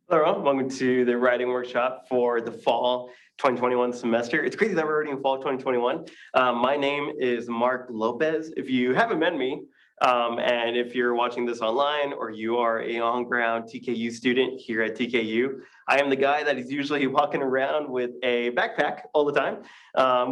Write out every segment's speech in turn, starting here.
Hello, everyone. Welcome to the writing workshop for the fall 2021 semester. It's crazy that we're already in fall 2021. My name is Mark Lopez. If you haven't met me, and if you're watching this online or you are a on-ground TKU student here at TKU, I am the guy that is usually walking around with a backpack all the time,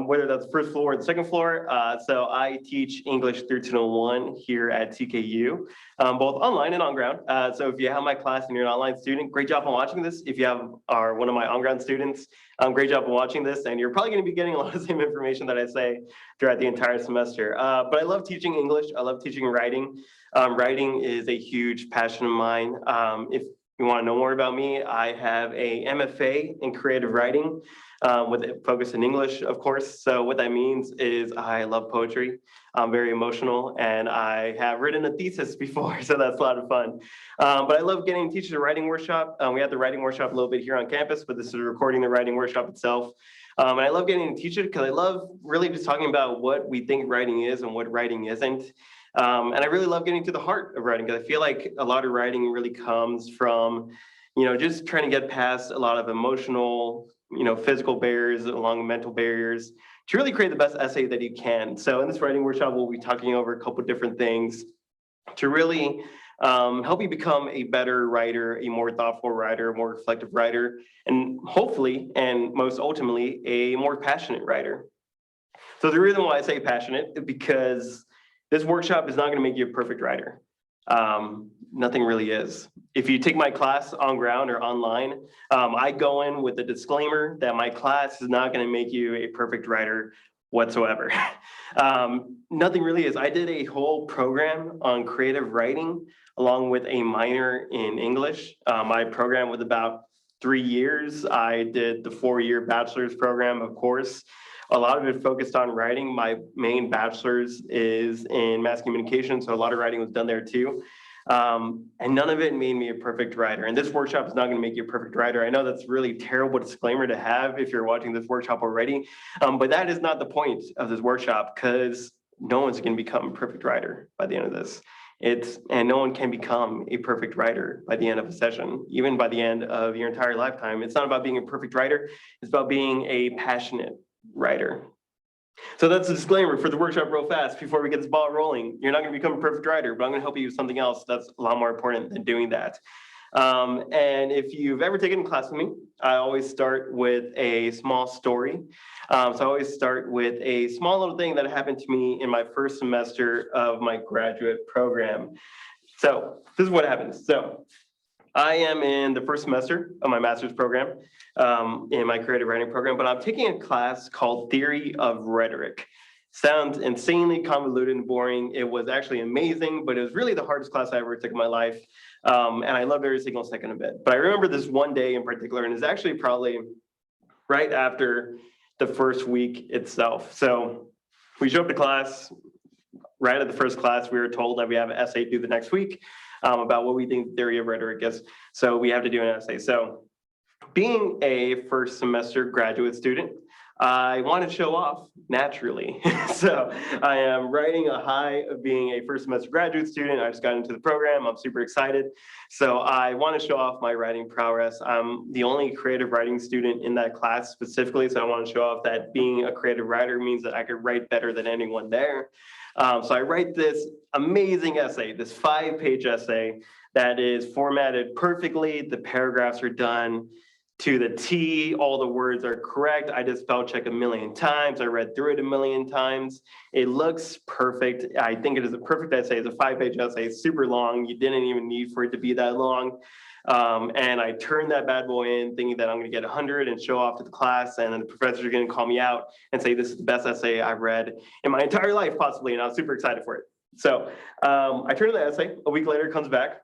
whether that's the first floor or the second floor. So I teach English 1301 here at TKU, both online and on ground. So if you have my class and you're an online student, great job on watching this. If you are one of my on-ground students, great job on watching this. And you're probably going to be getting a lot of the same information that I say throughout the entire semester. But I love teaching English. I love teaching writing. Writing is a huge passion of mine. If you want to know more about me, I have a MFA in creative writing with a focus in English, of course. So what that means is I love poetry. I'm very emotional, and I have written a thesis before, so that's a lot of fun. But I love getting teachers a writing workshop. We have the writing workshop a little bit here on campus, but this is recording the writing workshop itself. And I love getting to teach it because I love really just talking about what we think writing is and what writing isn't. And I really love getting to the heart of writing because I feel like a lot of writing really comes from, just trying to get past a lot of emotional, physical barriers along mental barriers to really create the best essay that you can. So in this writing workshop, we'll be talking over a couple different things to really help you become a better writer, a more thoughtful writer, a more reflective writer, and hopefully, and most ultimately, a more passionate writer. So the reason why I say passionate is because this workshop is not going to make you a perfect writer. Nothing really is. If you take my class on ground or online, I go in with a disclaimer that my class is not going to make you a perfect writer whatsoever. Nothing really is. I did a whole program on creative writing along with a minor in English. My program was about 3 years. I did the 4-year bachelor's program, of course. A lot of it focused on writing. My main bachelor's is in mass communication, so a lot of writing was done there too. And none of it made me a perfect writer. And this workshop is not going to make you a perfect writer. I know that's really terrible disclaimer to have if you're watching this workshop already, but that is not the point of this workshop because no one's going to become a perfect writer by the end of this. And no one can become a perfect writer by the end of a session, even by the end of your entire lifetime. It's not about being a perfect writer. It's about being a passionate writer. So that's a disclaimer for the workshop real fast before we get this ball rolling. You're not going to become a perfect writer, but I'm going to help you with something else that's a lot more important than doing that. And if you've ever taken a class with me, I always start with a small story. So I always start with a small little thing that happened to me in my first semester of my graduate program. So this is what happens. So I am in the first semester of my master's program in my creative writing program, but I'm taking a class called Theory of Rhetoric. Sounds insanely convoluted and boring. It was actually amazing, but it was really the hardest class I ever took in my life. And I loved every single second of it. But I remember this one day in particular, and it's actually probably right after the first week itself. So we show up to class. Right at the first class, we were told that we have an essay due the next week about what we think the theory of rhetoric is. So we have to do an essay. So being a first semester graduate student, I want to show off naturally. So I am riding a high of being a first semester graduate student. I just got into the program. I'm super excited. So I want to show off my writing prowess. I'm the only creative writing student in that class specifically. So I want to show off that being a creative writer means that I could write better than anyone there. So I write this amazing essay, this 5-page essay that is formatted perfectly. The paragraphs are done to the T. All the words are correct. I just spell check 1,000,000 times. I read through it 1,000,000 times. It looks perfect. I think it is a perfect essay. It's a 5-page essay. It's super long. You didn't even need for it to be that long. And I turned that bad boy in thinking that I'm going to get 100 and show off to the class. And then the professors are going to call me out and say, this is the best essay I've read in my entire life, possibly. And I was super excited for it. So I turned in the essay. A week later, it comes back.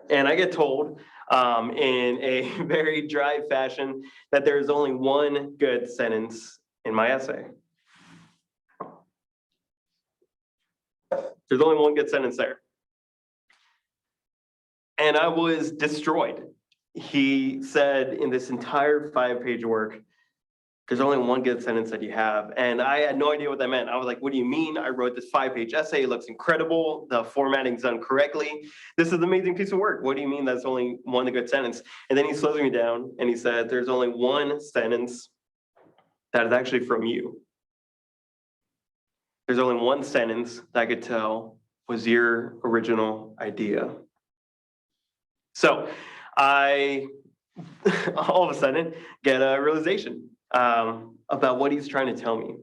And I get told in a very dry fashion that there is only one good sentence in my essay. There's only one good sentence there. And I was destroyed. He said in this entire 5-page work, there's only one good sentence that you have. And I had no idea what that meant. I was like, what do you mean? I wrote this 5-page essay. It looks incredible. The formatting's done correctly. This is an amazing piece of work. What do you mean that's only one good sentence? And then he slows me down and he said, there's only one sentence that is actually from you. There's only one sentence that I could tell was your original idea. So I, all of a sudden, get a realization about what he's trying to tell me.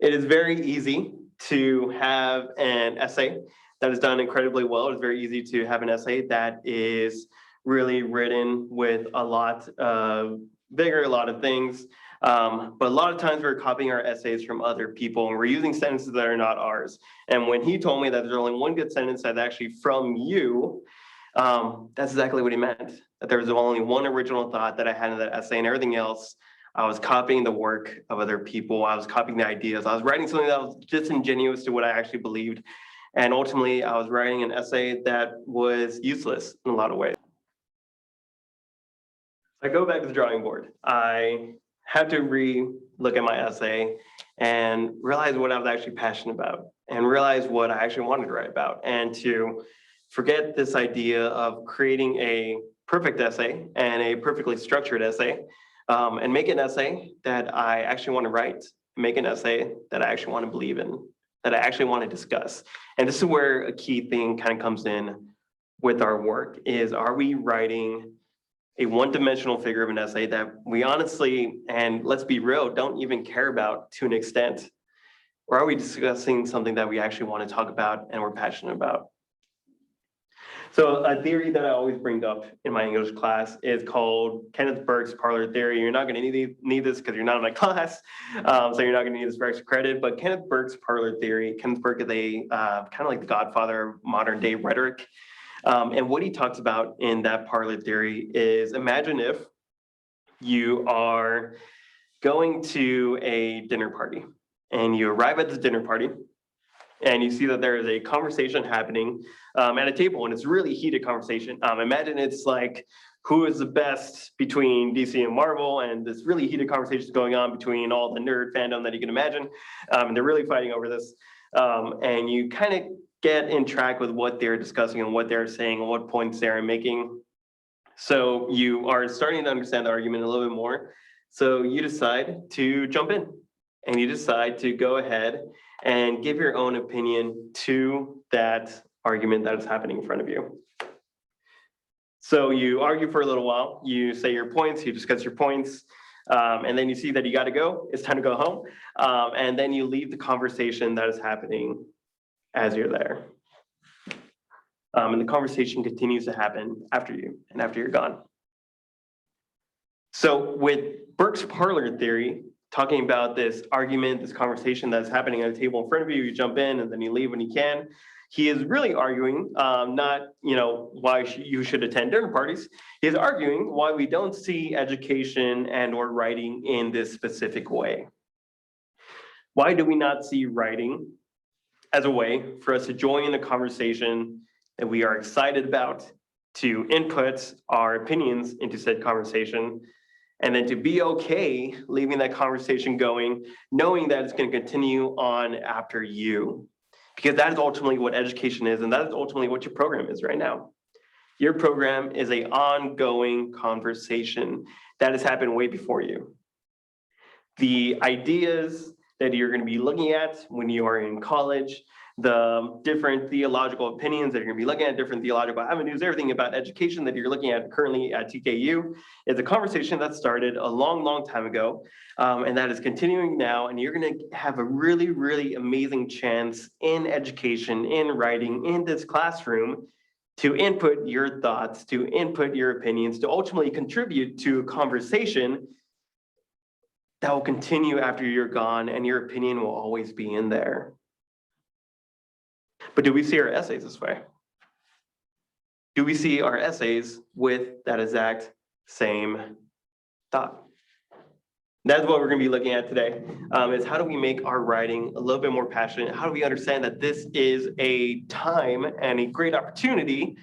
It is very easy to have an essay that is done incredibly well. It's very easy to have an essay that is really written with a lot of vigor, a lot of things. But a lot of times we're copying our essays from other people and we're using sentences that are not ours. And when he told me that there's only one good sentence that's actually from you, that's exactly what he meant. That there was only one original thought that I had in that essay, and everything else, I was copying the work of other people. I was copying the ideas. I was writing something that was disingenuous to what I actually believed. And ultimately, I was writing an essay that was useless in a lot of ways. I go back to the drawing board. I had to re-look at my essay and realize what I was actually passionate about and realize what I actually wanted to write about, and to forget this idea of creating a perfect essay and a perfectly structured essay, and make an essay that I actually want to write, make an essay that I actually want to believe in, that I actually want to discuss. And this is where a key thing kind of comes in with our work is, are we writing a one-dimensional figure of an essay that we honestly, and let's be real, don't even care about to an extent? Or are we discussing something that we actually want to talk about and we're passionate about? So a theory that I always bring up in my English class is called Kenneth Burke's Parlor theory. You're not going to need this because you're not in my class, so you're not going to need this for extra credit. But Kenneth Burke's Parlor theory, Kenneth Burke is a kind of like the godfather of modern day rhetoric. And what he talks about in that parlor theory is, imagine if you are going to a dinner party and you arrive at this dinner party and you see that there is a conversation happening at a table, and it's really heated conversation. Imagine it's like, who is the best between DC and Marvel, and this really heated conversation is going on between all the nerd fandom that you can imagine, and they're really fighting over this. And you kind of get in track with what they're discussing and what they're saying and what points they're making. So you are starting to understand the argument a little bit more. So you decide to jump in and you decide to go ahead and give your own opinion to that argument that is happening in front of you. So you argue for a little while, you say your points, you discuss your points, and then you see that you got to go, it's time to go home. And then you leave the conversation that is happening as you're there. And the conversation continues to happen after you and after you're gone. So with Burke's parlor theory, talking about this argument, this conversation that's happening at a table in front of you, you jump in and then you leave when you can. He is really arguing not why you should attend dinner parties. He's arguing why we don't see education and or writing in this specific way. Why do we not see writing as a way for us to join the conversation that we are excited about, to input our opinions into said conversation, and then to be okay leaving that conversation going, knowing that it's going to continue on after you? Because that is ultimately what education is, and that is ultimately what your program is right now. Your program is an ongoing conversation that has happened way before you. The ideas that you're going to be looking at when you are in college, the different theological opinions that you're going to be looking at, different theological avenues, everything about education that you're looking at currently at TKU is a conversation that started a long, long time ago, and that is continuing now. And you're going to have a really, really amazing chance in education, in writing, in this classroom to input your thoughts, to input your opinions, to ultimately contribute to a conversation that will continue after you're gone, and your opinion will always be in there. But do we see our essays this way? Do we see our essays with that exact same thought? That's what we're going to be looking at today, is how do we make our writing a little bit more passionate? How do we understand that this is a time and a great opportunity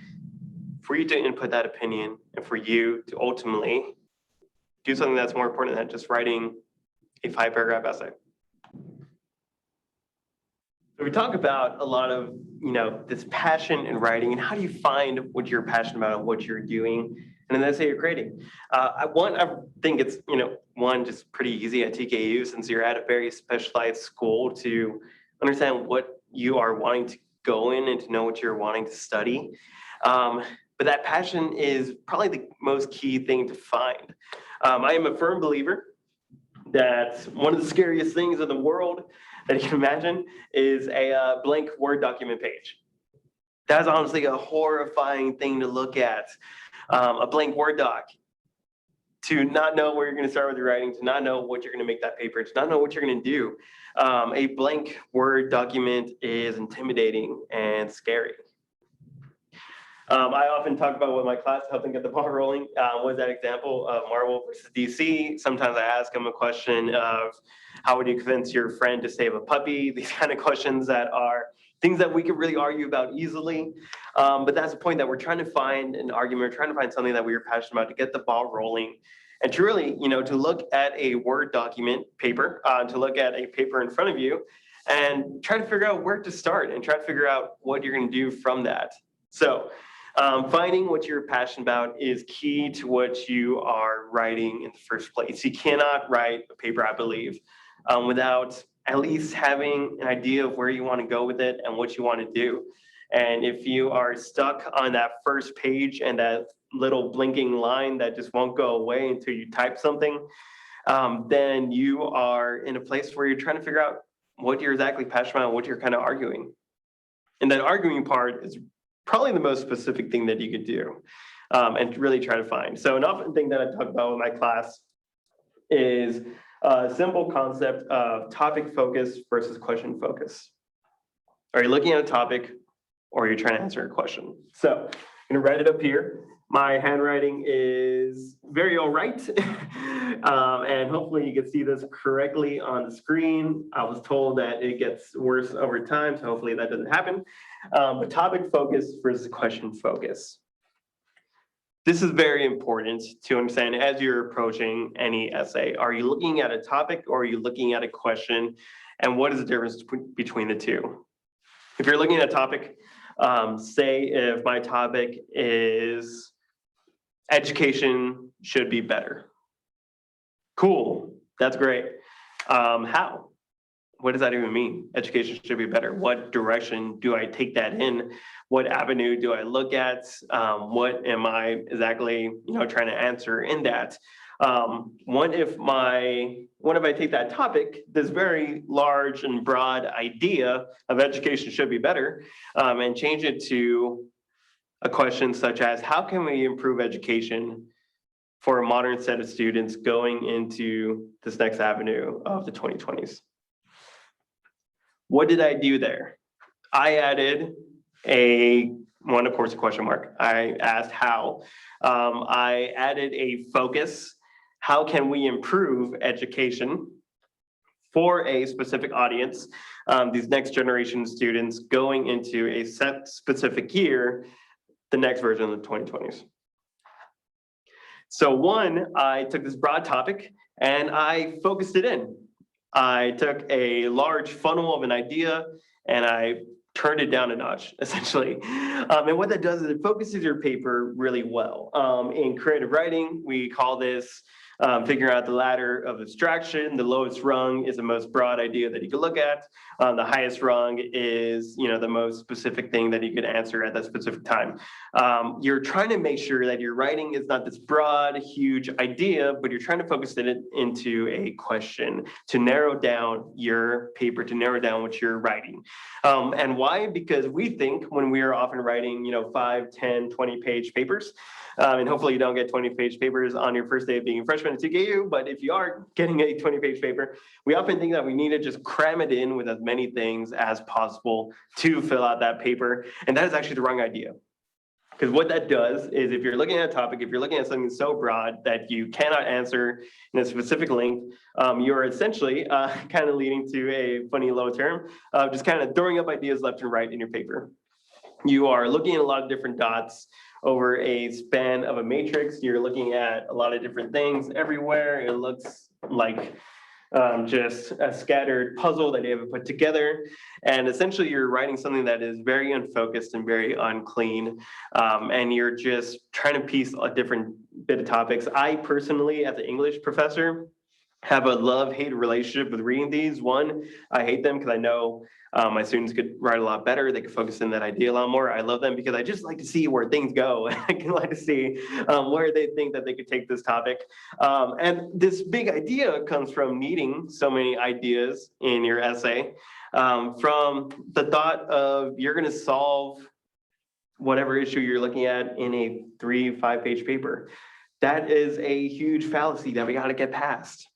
for you to input that opinion and for you to ultimately do something that's more important than just writing a 5-paragraph essay. So we talk about a lot of, this passion in writing, and how do you find what you're passionate about and what you're doing in an essay you're creating? I think it's, just pretty easy at TKU, since you're at a very specialized school, to understand what you are wanting to go in and to know what you're wanting to study. But that passion is probably the most key thing to find. I am a firm believer that one of the scariest things in the world that you can imagine is a blank Word document page. That's honestly a horrifying thing to look at. A blank Word doc, to not know where you're going to start with your writing, to not know what you're going to make that paper, to not know what you're going to do. A blank Word document is intimidating and scary. I often talk about with my class, helping get the ball rolling, was that example of Marvel versus DC. Sometimes I ask them a question of, how would you convince your friend to save a puppy? These kind of questions that are things that we could really argue about easily. But that's the point, that we're trying to find an argument, we're trying to find something that we are passionate about to get the ball rolling. And to really, to look at a Word document paper, to look at a paper in front of you and try to figure out where to start and try to figure out what you're going to do from that. So finding what you're passionate about is key to what you are writing in the first place. You cannot write a paper, I believe, without at least having an idea of where you want to go with it and what you want to do. And if you are stuck on that first page and that little blinking line that just won't go away until you type something, then you are in a place where you're trying to figure out what you're exactly passionate about and what you're kind of arguing. And that arguing part is probably the most specific thing that you could do, and really try to find. So an often thing that I talk about with my class is a simple concept of topic focus versus question focus. Are you looking at a topic, or are you trying to answer a question? So I'm going to write it up here. My handwriting is very all right. And hopefully you can see this correctly on the screen. I was told that it gets worse over time, so hopefully that doesn't happen. But topic focus versus question focus. This is very important to understand as you're approaching any essay. Are you looking at a topic, or are you looking at a question? And what is the difference between the two? If you're looking at a topic, say if my topic is education should be better. Cool, that's great. How? What does that even mean? Education should be better. What direction do I take that in? What avenue do I look at? What am I exactly, trying to answer in that? What if I take that topic, this very large and broad idea of education should be better, and change it to a question such as, how can we improve education for a modern set of students going into this next avenue of the 2020s? What did I do there? I added of course, a question mark. I asked how. I added a focus. How can we improve education for a specific audience, these next generation students going into a set specific year, the next version of the 2020s? So I took this broad topic and I focused it in. I took a large funnel of an idea and I turned it down a notch, essentially. And what that does is it focuses your paper really well. In creative writing, we call this figuring out the ladder of abstraction. The lowest rung is the most broad idea that you can look at. The highest rung is, the most specific thing that you could answer at that specific time. You're trying to make sure that your writing is not this broad, huge idea, but you're trying to focus it into a question to narrow down your paper, to narrow down what you're writing. And why? Because we think when we are often writing, 5, 10, 20-page papers, and hopefully you don't get 20-page papers on your first day of being a freshman at TKU, but if you are getting a 20-page paper, we often think that we need to just cram it in with as many things as possible to fill out that paper. And that is actually the wrong idea. Because what that does is, if you're looking at a topic, if you're looking at something so broad that you cannot answer in a specific length, you're essentially kind of leading to a funny low term of just kind of throwing up ideas left and right in your paper. You are looking at a lot of different dots, over a span of a matrix. You're looking at a lot of different things everywhere. It looks like just a scattered puzzle that you haven't put together. And essentially you're writing something that is very unfocused and very unclean. And you're just trying to piece a different bit of topics. I personally, as an English professor, have a love-hate relationship with reading these. One, I hate them because I know my students could write a lot better. They could focus in that idea a lot more. I love them because I just like to see where things go. I can like to see where they think that they could take this topic. And this big idea comes from needing so many ideas in your essay, from the thought of you're going to solve whatever issue you're looking at in a 3-5 page paper. That is a huge fallacy that we got to get past.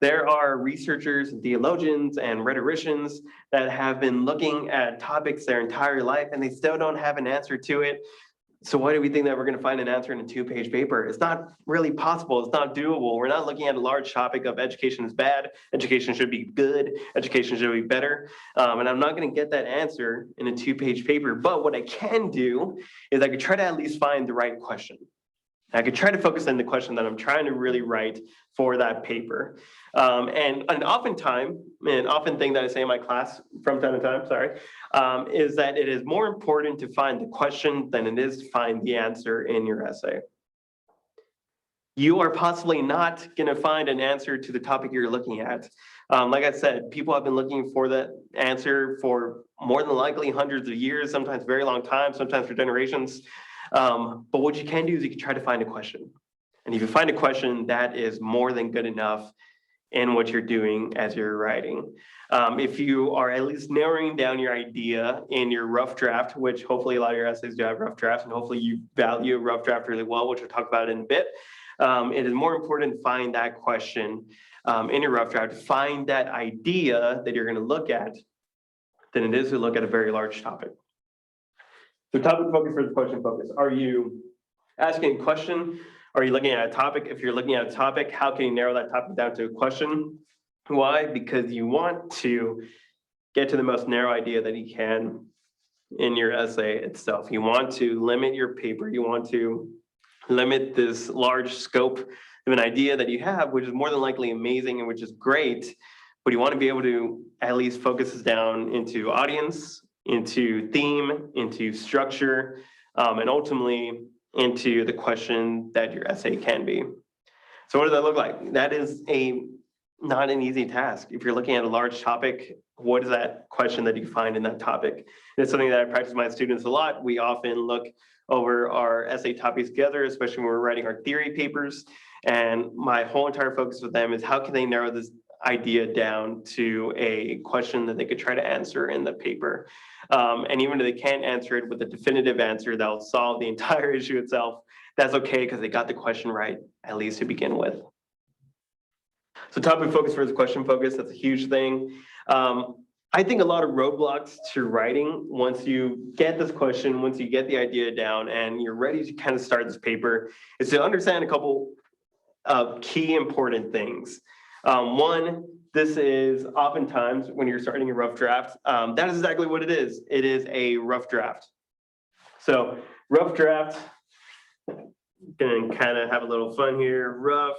There are researchers and theologians and rhetoricians that have been looking at topics their entire life and they still don't have an answer to it. So why do we think that we're going to find an answer in a 2-page paper? It's not really possible. It's not doable. We're not looking at a large topic of education is bad, education should be good, education should be better. And I'm not going to get that answer in a 2-page paper. But what I can do is I could try to at least find the right question. I could try to focus on the question that I'm trying to really write for that paper. And an often thing that I say in my class from time to time, is that it is more important to find the question than it is to find the answer in your essay. You are possibly not going to find an answer to the topic you're looking at. Like I said, people have been looking for that answer for more than likely hundreds of years, sometimes very long time, sometimes for generations. But what you can do is you can try to find a question. And if you find a question, that is more than good enough in what you're doing as you're writing. If you are at least narrowing down your idea in your rough draft, which hopefully a lot of your essays do have rough drafts, and hopefully you value a rough draft really well, which we'll talk about in a bit. It is more important to find that question in your rough draft, to find that idea that you're going to look at, than it is to look at a very large topic. So topic focus versus question focus. Are you asking a question? Are you looking at a topic? If you're looking at a topic, how can you narrow that topic down to a question? Why? Because you want to get to the most narrow idea that you can in your essay itself. You want to limit your paper. You want to limit this large scope of an idea that you have, which is more than likely amazing and which is great, but you want to be able to at least focus this down into audience, into theme, into structure, and ultimately into the question that your essay can be. So what does that look like? That is not an easy task. If you're looking at a large topic, what is that question that you find in that topic? And it's something that I practice with my students a lot. We often look over our essay topics together, especially when we're writing our theory papers. And my whole entire focus with them is how can they narrow this idea down to a question that they could try to answer in the paper. And even if they can't answer it with a definitive answer that will solve the entire issue itself, that's okay because they got the question right, at least to begin with. So topic focus versus question focus, that's a huge thing. I think a lot of roadblocks to writing, once you get this question, once you get the idea down and you're ready to kind of start this paper, is to understand a couple of key important things. One, this is oftentimes when you're starting a rough draft, that is exactly what it is. It is a rough draft. So rough draft, gonna kind of have a little fun here. Rough.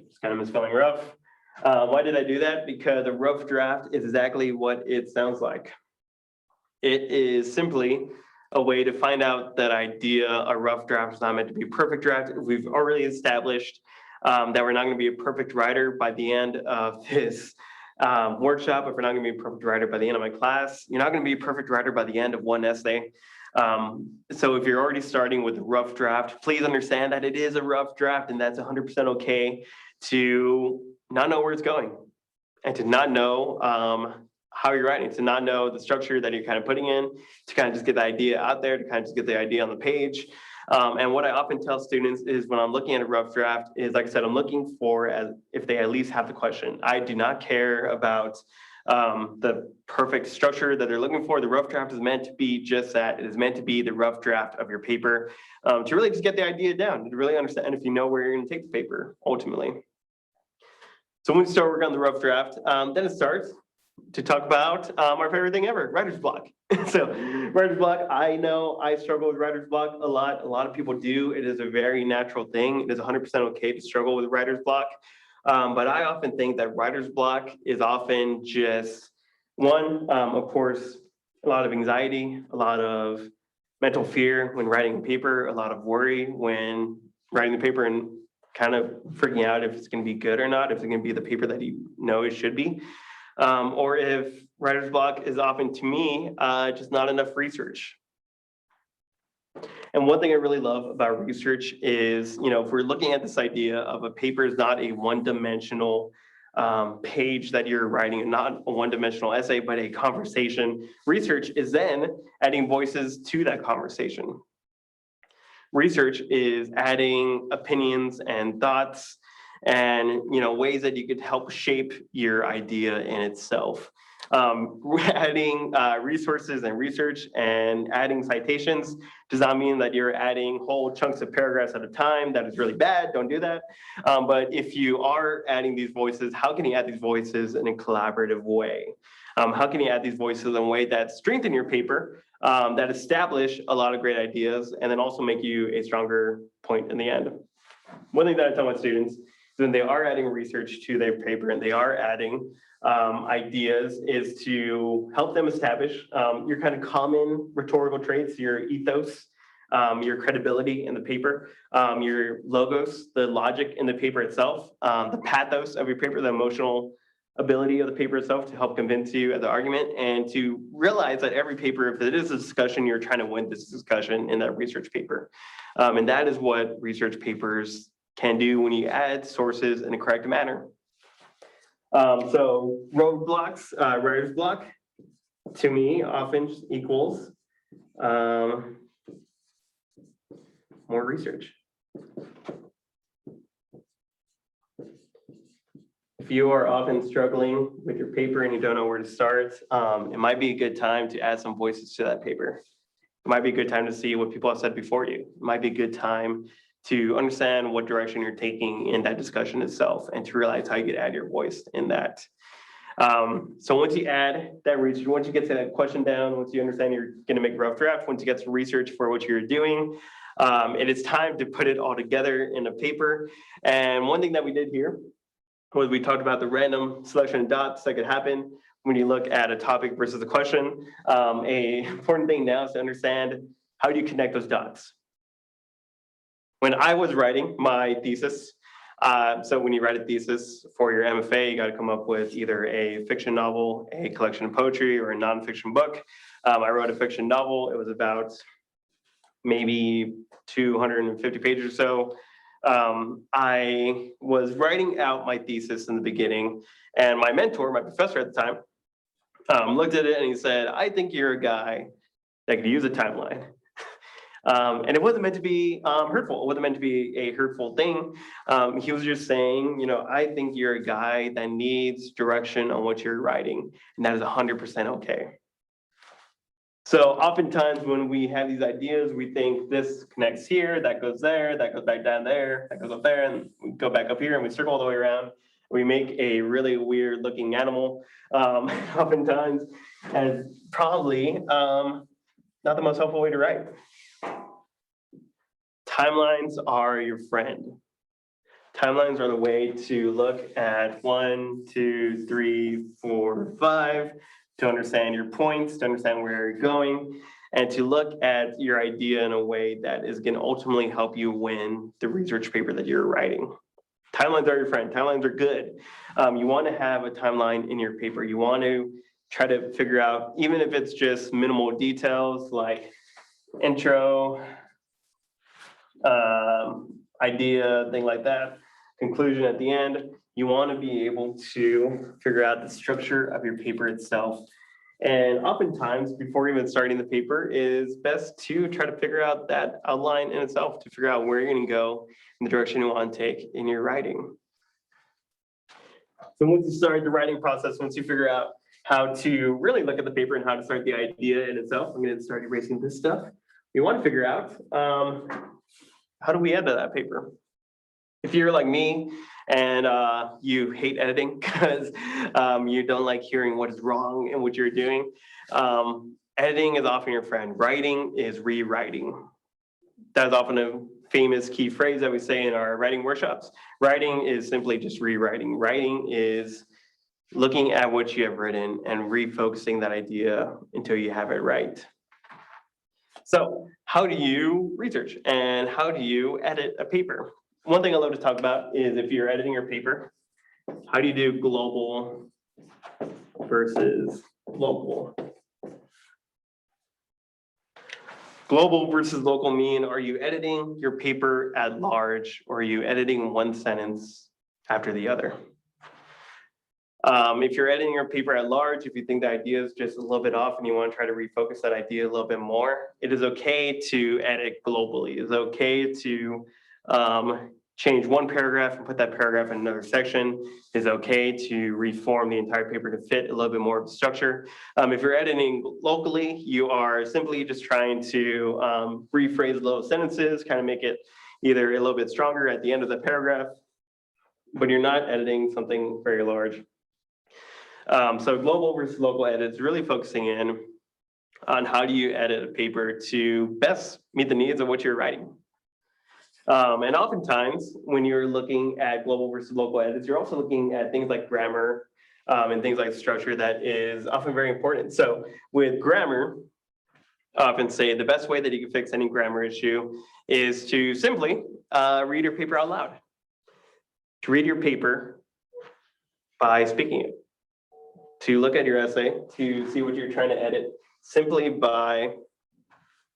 Just kind of misspelling rough. Why did I do that? Because a rough draft is exactly what it sounds like. It is simply a way to find out that idea. A rough draft is not meant to be a perfect draft. We've already established that we're not going to be a perfect writer by the end of this workshop. If we're not going to be a perfect writer by the end of my class, you're not going to be a perfect writer by the end of one essay. So if you're already starting with a rough draft, please understand that it is a rough draft and that's 100% okay to not know where it's going and to not know how you're writing, to not know the structure that you're kind of putting in, to kind of just get the idea out there, to kind of just get the idea on the page. And what I often tell students is when I'm looking at a rough draft is, like I said, I'm looking for if they at least have the question. I do not care about the perfect structure that they're looking for. The rough draft is meant to be just that. It is meant to be the rough draft of your paper, to really just get the idea down, to really understand if you know where you're going to take the paper ultimately. So when we start working on the rough draft, then it starts. to talk about our favorite thing ever, writer's block. So writer's block, I know I struggle with writer's block a lot. A lot of people do. It is a very natural thing. It is 100% okay to struggle with writer's block. But I often think that writer's block is often just one, of course, a lot of anxiety, a lot of mental fear when writing a paper, a lot of worry when writing the paper and kind of freaking out if it's going to be good or not, if it's going to be the paper that you know it should be. Or if writer's block is often, to me, just not enough research. And one thing I really love about research is, if we're looking at this idea of a paper is not a one-dimensional page that you're writing, not a one-dimensional essay, but a conversation, research is then adding voices to that conversation. Research is adding opinions and thoughts and ways that you could help shape your idea in itself. Adding resources and research and adding citations does not mean that you're adding whole chunks of paragraphs at a time. That is really bad. Don't do that. But if you are adding these voices, how can you add these voices in a collaborative way? How can you add these voices in a way that strengthen your paper, that establish a lot of great ideas, and then also make you a stronger point in the end? One thing that I tell my students is when they are adding research to their paper and they are adding ideas is to help them establish your kind of common rhetorical traits, your ethos, your credibility in the paper, your logos, the logic in the paper itself, the pathos of your paper, the emotional ability of the paper itself to help convince you of the argument, and to realize that every paper, if it is a discussion, you're trying to win this discussion in that research paper. And that is what research papers can do when you add sources in a correct manner. So roadblocks, writer's block, to me, often equals more research. If you are often struggling with your paper and you don't know where to start, it might be a good time to add some voices to that paper. It might be a good time to see what people have said before you. It might be a good time to understand what direction you're taking in that discussion itself and to realize how you could add your voice in that. So once you add that research, once you get to that question down, once you understand you're going to make a rough draft, once you get some research for what you're doing, it is time to put it all together in a paper. And one thing that we did here was we talked about the random selection of dots that could happen when you look at a topic versus a question. A important thing now is to understand, how do you connect those dots? When I was writing my thesis, so when you write a thesis for your MFA, you got to come up with either a fiction novel, a collection of poetry, or a nonfiction book. I wrote a fiction novel. It was about maybe 250 pages or so. I was writing out my thesis in the beginning, and my mentor, my professor at the time, looked at it and he said, "I think you're a guy that could use a timeline." And it wasn't meant to be hurtful. It wasn't meant to be a hurtful thing. He was just saying, I think you're a guy that needs direction on what you're writing, and that is 100% okay. So oftentimes when we have these ideas, we think this connects here, that goes there, that goes back down there, that goes up there, and we go back up here, and we circle all the way around. We make a really weird looking animal, oftentimes, and probably not the most helpful way to write. Timelines are your friend. Timelines are the way to look at 1, 2, 3, 4, 5, to understand your points, to understand where you're going, and to look at your idea in a way that is going to ultimately help you win the research paper that you're writing. Timelines are your friend. Timelines are good. You want to have a timeline in your paper. You want to try to figure out, even if it's just minimal details like intro, idea, thing like that, conclusion at the end. You want to be able to figure out the structure of your paper itself. And oftentimes, before even starting the paper, is best to try to figure out that outline in itself, to figure out where you're going to go in the direction you want to take in your writing. So once you start the writing process, once you figure out how to really look at the paper and how to start the idea in itself, I'm going to start erasing this stuff. You want to figure out, how do we add to that paper? If you're like me and you hate editing because you don't like hearing what is wrong in what you're doing. Editing is often your friend. Writing is rewriting. That's often a famous key phrase that we say in our writing workshops. Writing is simply just rewriting. Writing is looking at what you have written and refocusing that idea until you have it right. So how do you research and how do you edit a paper? One thing I love to talk about is if you're editing your paper, how do you do global versus local? Global versus local mean, are you editing your paper at large or are you editing one sentence after the other? If you're editing your paper at large, if you think the idea is just a little bit off and you want to try to refocus that idea a little bit more, it is okay to edit globally. It's okay to change one paragraph and put that paragraph in another section. It's okay to reform the entire paper to fit a little bit more of the structure. If you're editing locally, you are simply just trying to rephrase little sentences, kind of make it either a little bit stronger at the end of the paragraph, but you're not editing something very large. So global versus local edits, really focusing in on how do you edit a paper to best meet the needs of what you're writing. And oftentimes, when you're looking at global versus local edits, you're also looking at things like grammar and things like structure that is often very important. So with grammar, I often say the best way that you can fix any grammar issue is to simply read your paper out loud. To read your paper by speaking it. To look at your essay, to see what you're trying to edit, simply by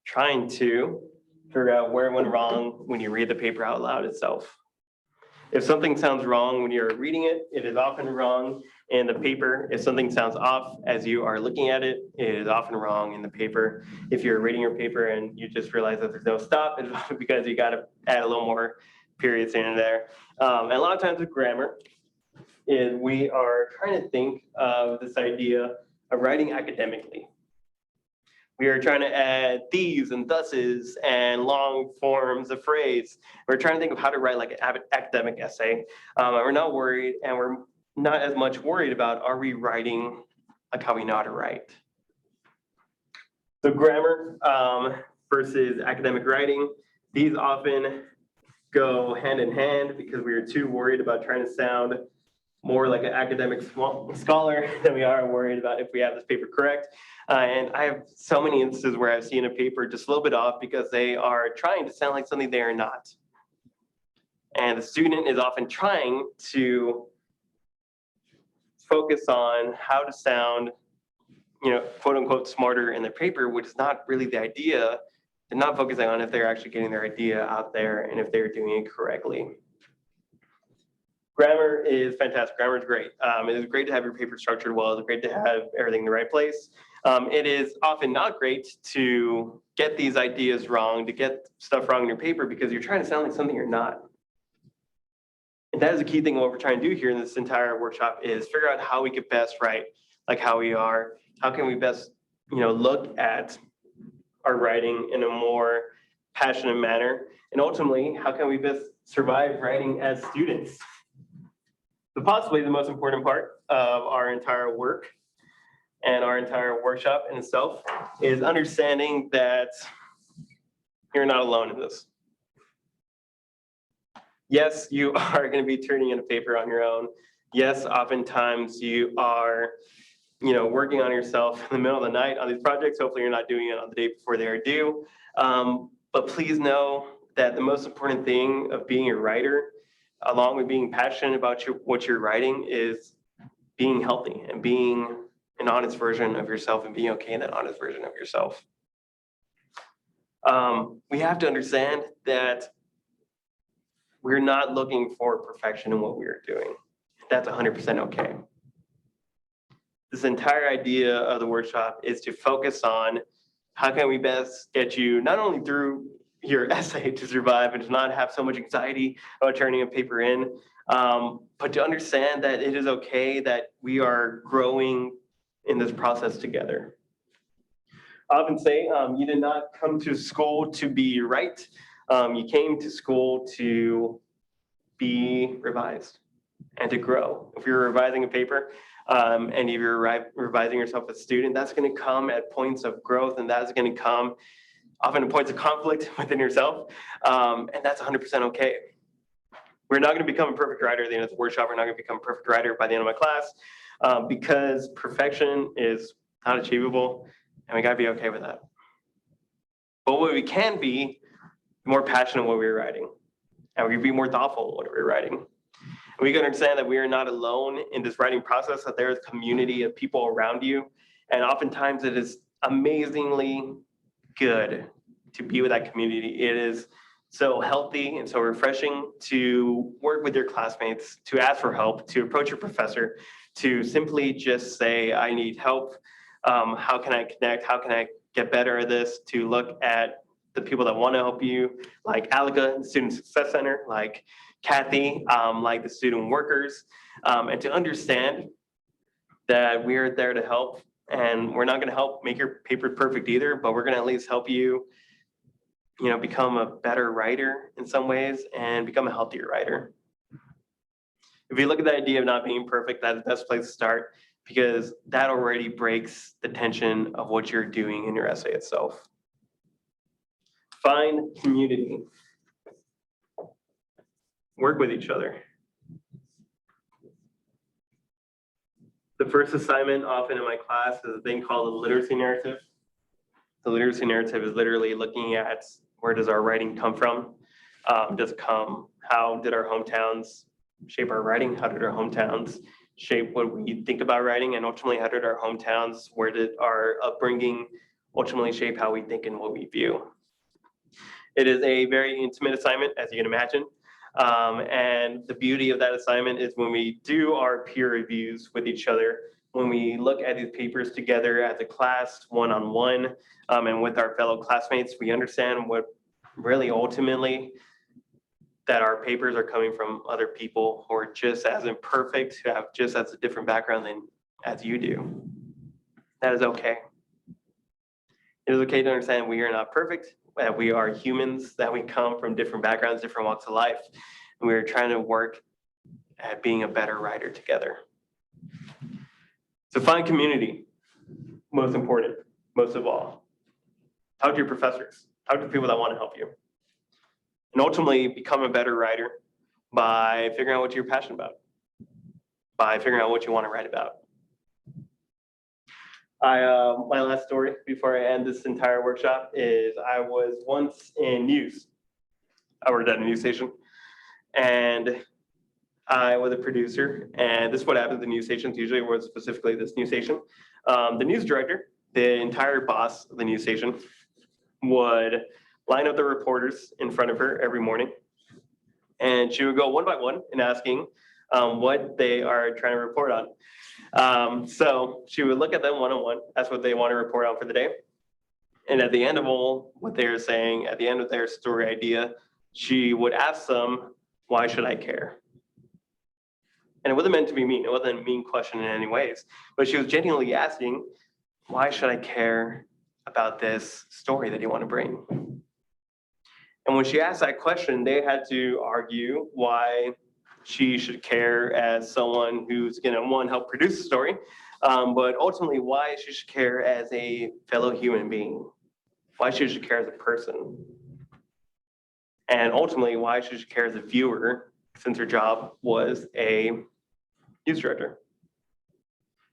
trying to figure out where it went wrong when you read the paper out loud itself. If something sounds wrong when you're reading it, it is often wrong in the paper. If something sounds off as you are looking at it, it is often wrong in the paper. If you're reading your paper and you just realize that there's no stop, it's often because you got to add a little more periods in there. And a lot of times with grammar, is we are trying to think of this idea of writing academically. We are trying to add these and thuses and long forms of phrase. We're trying to think of how to write like an academic essay. And we're not worried, and we're not as much worried about, are we writing like how we know how to write? So grammar versus academic writing, these often go hand in hand because we are too worried about trying to sound more like an academic scholar than we are worried about if we have this paper correct. And I have so many instances where I've seen a paper just a little bit off because they are trying to sound like something they are not. And the student is often trying to focus on how to sound, quote unquote, smarter in their paper, which is not really the idea. They're not focusing on if they're actually getting their idea out there and if they're doing it correctly. Grammar is fantastic. Grammar is great. It is great to have your paper structured well. It's great to have everything in the right place. It is often not great to get these ideas wrong, to get stuff wrong in your paper because you're trying to sound like something you're not. And that is a key thing of what we're trying to do here in this entire workshop is figure out how we could best write like how we are. How can we best, look at our writing in a more passionate manner? And ultimately, how can we best survive writing as students? So possibly the most important part of our entire work and our entire workshop in itself is understanding that you're not alone in this. Yes, you are going to be turning in a paper on your own. Yes, oftentimes you are, working on yourself in the middle of the night on these projects. Hopefully you're not doing it on the day before they are due. But please know that the most important thing of being a writer, along with being passionate about what you're writing, is being healthy and being an honest version of yourself and being okay in that honest version of yourself. We have to understand that we're not looking for perfection in what we are doing. That's 100% okay. This entire idea of the workshop is to focus on how can we best get you not only through your essay to survive and to not have so much anxiety about turning a paper in, but to understand that it is okay that we are growing in this process together. I often say you did not come to school to be right. You came to school to be revised and to grow. If you're revising a paper and if you're revising yourself as a student, that's going to come at points of growth, and that's going to come often at points of conflict within yourself, and that's 100% okay. We're not going to become a perfect writer at the end of the workshop. We're not going to become a perfect writer by the end of my class because perfection is not achievable, and we got to be okay with that. But what we can be more passionate in what we're writing, and we can be more thoughtful in what we're writing. And we can understand that we are not alone in this writing process, that there is a community of people around you, and oftentimes it is amazingly good to be with that community. It is so healthy and so refreshing to work with your classmates, to ask for help, to approach your professor, to simply just say, I need help. How can I connect? How can I get better at this? To look at the people that want to help you, like Alika, the Student Success Center, like Kathy, like the student workers, and to understand that we're there to help. And we're not going to help make your paper perfect either, but we're going to at least help you, become a better writer in some ways and become a healthier writer. If you look at the idea of not being perfect, that's the best place to start, because that already breaks the tension of what you're doing in your essay itself. Find community. Work with each other. The first assignment often in my class is a thing called the literacy narrative. The literacy narrative is literally looking at where does our writing come from? How did our hometowns shape our writing? How did our hometowns shape what we think about writing? And ultimately, how did our hometowns, where did our upbringing ultimately shape how we think and what we view? It is a very intimate assignment, as you can imagine. And the beauty of that assignment is when we do our peer reviews with each other, when we look at these papers together as a class, one-on-one, and with our fellow classmates, we understand what really ultimately that our papers are coming from other people who are just as imperfect, who have just as a different background as you do. That is okay. It is okay to understand we are not perfect, that we are humans, that we come from different backgrounds, different walks of life, and we are trying to work at being a better writer together. So find community, most important, most of all. Talk to your professors, talk to people that want to help you. And ultimately become a better writer by figuring out what you're passionate about, by figuring out what you want to write about. My last story before I end this entire workshop is I was once in news. I worked at a news station, and I was a producer, and this is what happens in news stations. Usually it was specifically this news station. The news director, the entire boss of the news station, would line up the reporters in front of her every morning, and she would go one by one and asking what they are trying to report on. So she would look at them one-on-one, ask what they want to report on for the day. And at the end of all what they're saying, at the end of their story idea, she would ask them, why should I care? And it wasn't meant to be mean. It wasn't a mean question in any ways, but she was genuinely asking, why should I care about this story that you want to bring? And when she asked that question, they had to argue why she should care as someone who's going to, one, help produce the story, but ultimately why she should care as a fellow human being, why she should care as a person, and ultimately why she should care as a viewer, since her job was a news director.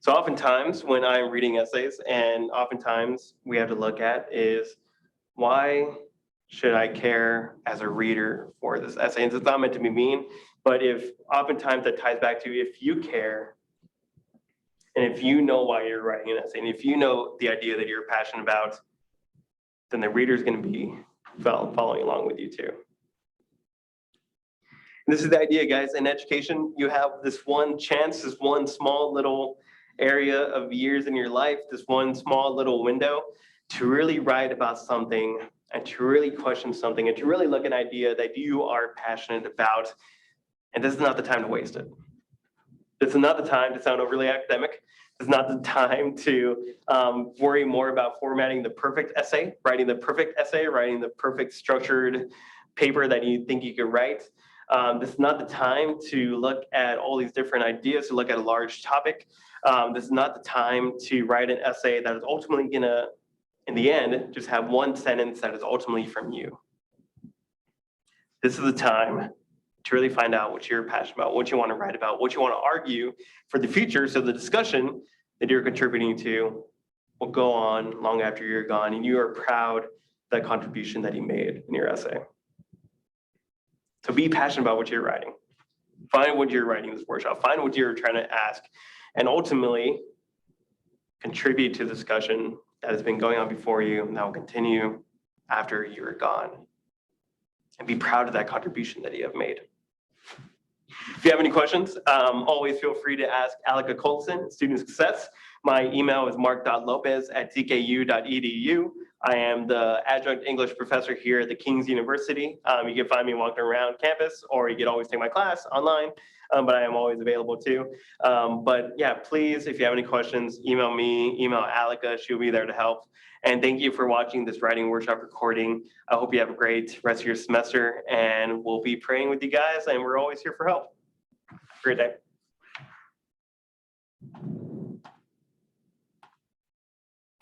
So oftentimes when I'm reading essays, and oftentimes we have to look at is, why should I care as a reader for this essay? And it's not meant to be mean, but if oftentimes that ties back to if you care, and if you know why you're writing an essay, and if you know the idea that you're passionate about, then the reader's going to be following along with you too. And this is the idea, guys. In education, you have this one chance, this one small little area of years in your life, this one small little window to really write about something and to really question something and to really look at an idea that you are passionate about. And this is not the time to waste it. This is not the time to sound overly academic. This is not the time to worry more about formatting the perfect essay, writing the perfect structured paper that you think you could write. This is not the time to look at all these different ideas, to look at a large topic. This is not the time to write an essay that is ultimately gonna, in the end, just have one sentence that is ultimately from you. This is the time to really find out what you're passionate about, what you want to write about, what you want to argue for the future, so the discussion that you're contributing to will go on long after you're gone, and you are proud of that contribution that you made in your essay. So be passionate about what you're writing. Find what you're writing in this workshop. Find what you're trying to ask, and ultimately contribute to the discussion that has been going on before you and that will continue after you're gone. And be proud of that contribution that you have made. If you have any questions, always feel free to ask Alika Colson, Student Success. My email is mark.lopez@tku.edu. I am the adjunct English professor here at the King's University. You can find me walking around campus, or you can always take my class online, but I am always available too. But yeah, please, if you have any questions, email me, email Alika, she'll be there to help. And thank you for watching this writing workshop recording. I hope you have a great rest of your semester, and we'll be praying with you guys, and we're always here for help. Great day.